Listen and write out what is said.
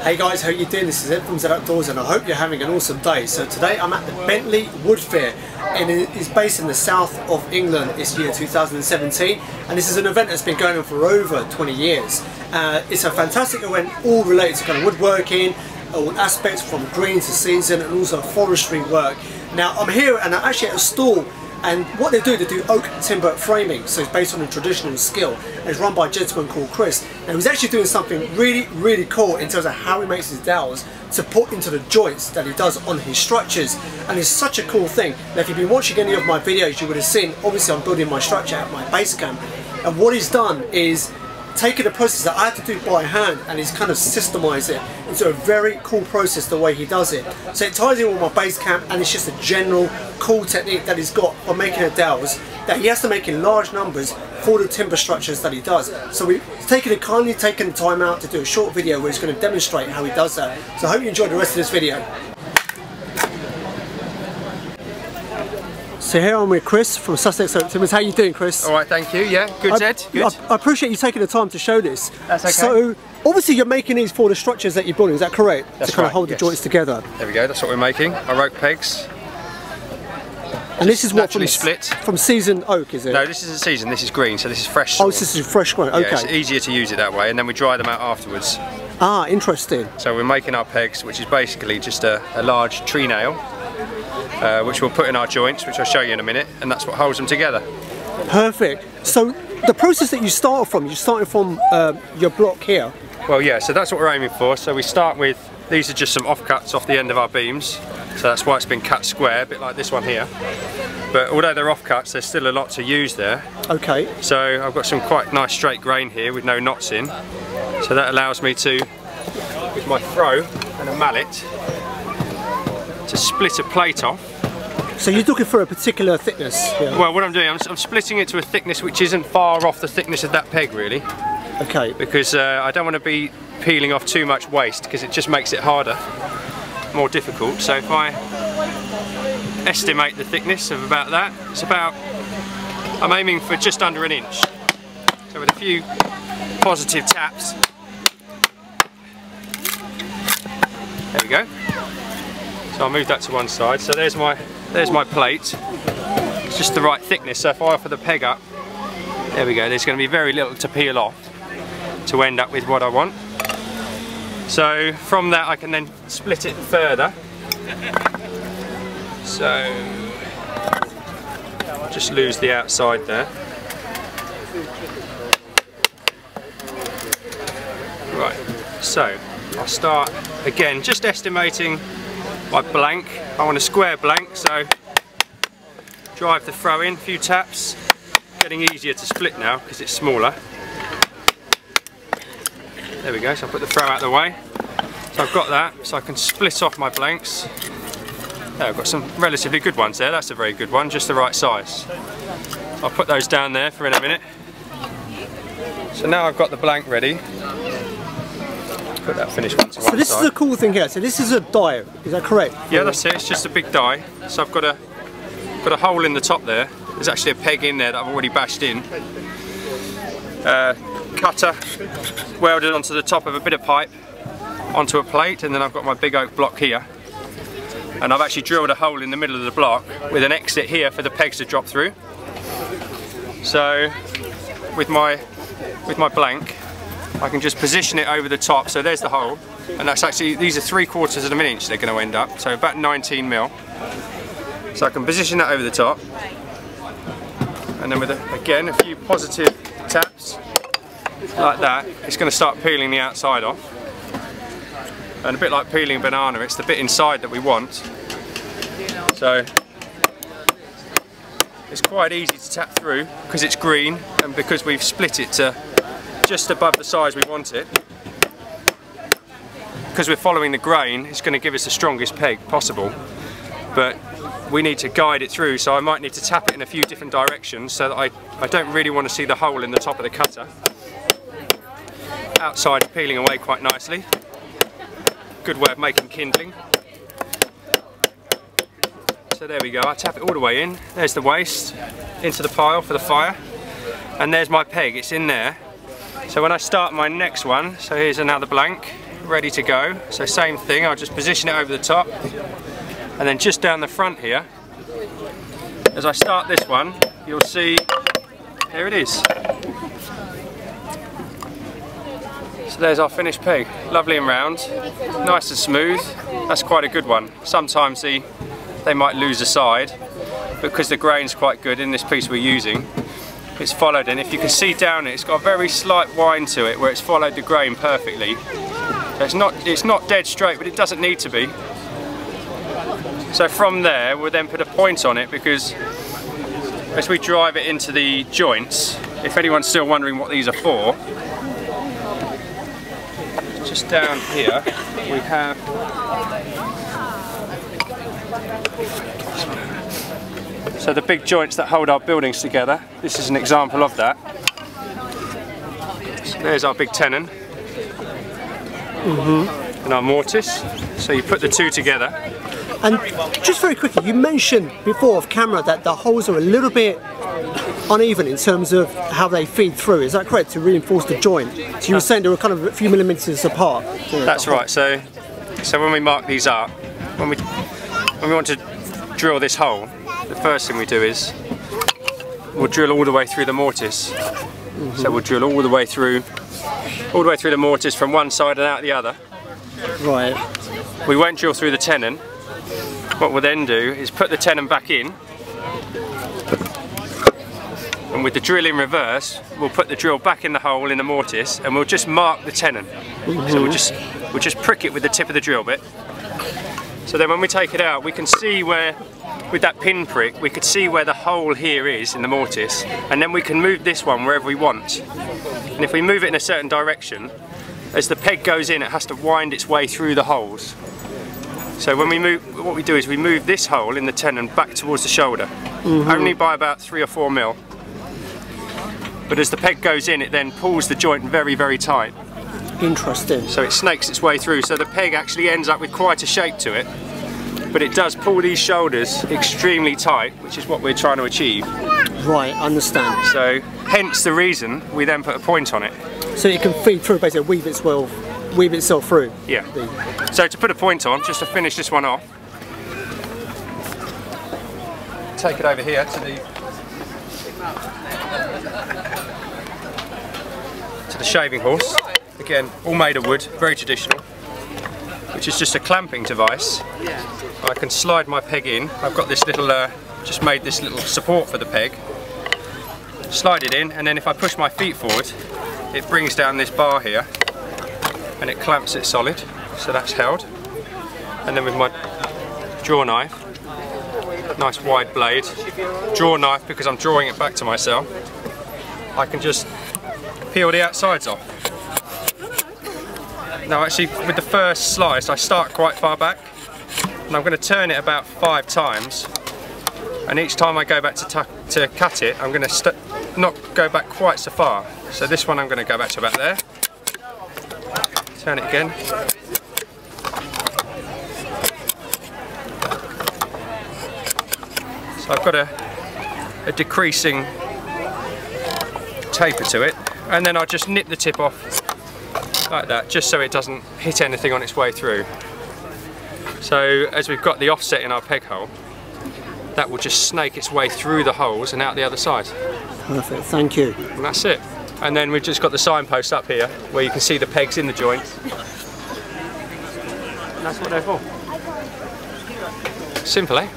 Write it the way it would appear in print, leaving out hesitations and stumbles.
Hey guys, how you doing? This is Ed from Zed Outdoors and I hope you're having an awesome day. So today I'm at the Bentley Woodfair and it is based in the south of England. It's year 2017 and this is an event that's been going on for over 20 years. It's a fantastic event, all related to kind of woodworking, all aspects from green to season and also forestry work. Now I'm here and I'm actually at a stall. And what they do oak timber framing, so it's based on a traditional skill. And it's run by a gentleman called Chris. And he's actually doing something really cool in terms of how he makes his dowels to put into the joints that he does on his structures. And it's such a cool thing. Now if you've been watching any of my videos, you would have seen, obviously I'm building my structure at my base camp. And what he's done is taken a process that I had to do by hand and he's kind of systemized it into a very cool process the way he does it. So it ties in with my base camp and it's just a general cool technique that he's got for making the dowels that he has to make in large numbers for the timber structures that he does. So we've kindly taken the time out to do a short video where he's going to demonstrate how he does that. So I hope you enjoyed the rest of this video. So here I'm with Chris from Sussex Oak Framers. How are you doing, Chris? Alright, thank you. Yeah, good, Ed. Good. I appreciate you taking the time to show this. That's okay. So obviously you're making these for the structures that you're building, is that correct? That's to kind right, of hold the joints together. There we go, that's what we're making. Our oak pegs. And this is what from seasoned oak, is it? No, this isn't seasoned, this is green, so this is fresh. Oh, this is fresh green, okay. Yeah, it's easier to use it that way, and then we dry them out afterwards. Ah, interesting. So we're making our pegs, which is basically just a large tree nail, which we'll put in our joints, which I'll show you in a minute, and that's what holds them together. Perfect. So the process that you started from your block here. Well, yeah, so that's what we're aiming for. So we start with, these are just some offcuts off the end of our beams, so that's why it's been cut square, a bit like this one here. But although they're offcuts, there's still a lot to use there. Okay. So I've got some quite nice straight grain here with no knots in, so that allows me to, with my throw and a mallet, to split a plate off. So you're looking for a particular thickness? Yeah. Well, what I'm doing, I'm splitting it to a thickness which isn't far off the thickness of that peg, really. Okay. Because I don't want to be peeling off too much waste, because it just makes it harder, more difficult. So if I estimate the thickness of about that, it's about, I'm aiming for just under an inch. So with a few positive taps. There we go. So I'll move that to one side. So there's my plate. It's just the right thickness. So if I offer the peg up, there we go. There's going to be very little to peel off to end up with what I want. So from that I can then split it further. So just lose the outside there. Right. So I'll start again, just estimating my blank. I want a square blank, so drive the throw in, a few taps. Getting easier to split now because it's smaller. There we go, so I'll put the throw out of the way. So I've got that, so I can split off my blanks. There, I've got some relatively good ones there, that's a very good one, just the right size. I'll put those down there for in a minute. So now I've got the blank ready. Put that finished one to one side. So this is a cool thing here, so this is a die, is that correct? Yeah, that's it, it's just a big die. So I've got a hole in the top there. There's actually a peg in there that I've already bashed in. Cutter welded onto the top of a bit of pipe onto a plate, and then I've got my big oak block here. And I've actually drilled a hole in the middle of the block with an exit here for the pegs to drop through. So with my blank, I can just position it over the top. So there's the hole, and that's actually, these are 3/4 of an inch they're going to end up, so about 19 mil. So I can position that over the top, and then with again a few positive taps like that, it's going to start peeling the outside off. And a bit like peeling a banana, it's the bit inside that we want. So it's quite easy to tap through because it's green and because we've split it to just above the size we want it. Because we're following the grain, it's going to give us the strongest peg possible. But we need to guide it through, so I might need to tap it in a few different directions so that I don't really want to see the hole in the top of the cutter. Outside peeling away quite nicely. Good way of making kindling. So there we go, I tap it all the way in. There's the waste into the pile for the fire. And there's my peg, it's in there. So when I start my next one, so here's another blank. ready to go. So same thing, I'll just position it over the top, and then just down the front here, as I start this one, you'll see, there it is. So there's our finished peg, lovely and round, nice and smooth. That's quite a good one. Sometimes they might lose a side, but because the grain's quite good in this piece we're using, it's followed, and if you can see down it, it's got a very slight wind to it where it's followed the grain perfectly. So it's not dead straight, but it doesn't need to be. So from there we'll then put a point on it, because as we drive it into the joints, if anyone's still wondering what these are for, just down here we have so the big joints that hold our buildings together. This is an example of that. So there's our big tenon and our mortise. So you put the two together. And just very quickly, you mentioned before off camera that the holes are a little bit uneven in terms of how they feed through. Is that correct, to reinforce the joint? So you were saying they were kind of a few millimetres apart. That's right. So when we mark these up, when we want to drill this hole, the first thing we do is we'll drill all the way through the mortise. So we'll drill all the way through the mortise from one side and out the other. Right. We won't drill through the tenon. What we'll then do is put the tenon back in, and with the drill in reverse, we'll put the drill back in the hole in the mortise, and we'll just mark the tenon. So we'll just prick it with the tip of the drill bit. So then when we take it out, we can see where, with that pin prick, we could see where the hole here is in the mortise, and then we can move this one wherever we want. And if we move it in a certain direction, as the peg goes in, it has to wind its way through the holes. So when we move, what we do is we move this hole in the tenon back towards the shoulder, only by about 3 or 4 mil. But as the peg goes in, it then pulls the joint very, very tight. Interesting. So it snakes its way through, so the peg actually ends up with quite a shape to it, but it does pull these shoulders extremely tight, which is what we're trying to achieve. Right, understand. So hence the reason we then put a point on it. So it can feed through, basically weave itself through. Yeah. So to put a point on, just to finish this one off, take it over here to the shaving horse. Again, all made of wood, very traditional, which is just a clamping device. I can slide my peg in. I've got this little, just made this little support for the peg. Slide it in, and then if I push my feet forward, it brings down this bar here, and it clamps it solid, so that's held. And then with my draw knife, nice wide blade, draw knife, because I'm drawing it back to myself, I can just peel the outsides off. Now actually, with the first slice, I start quite far back, and I'm going to turn it about 5 times, and each time I go back to cut it, I'm going to not go back quite so far. So this one I'm going to go back to about there, turn it again, so I've got a decreasing taper to it, and then I'll just nip the tip off like that, just so it doesn't hit anything on its way through. So as we've got the offset in our peg hole, that will just snake its way through the holes and out the other side. Perfect, thank you. And that's it. And then we've just got the signpost up here where you can see the pegs in the joint. And that's what they're for. Simple, eh?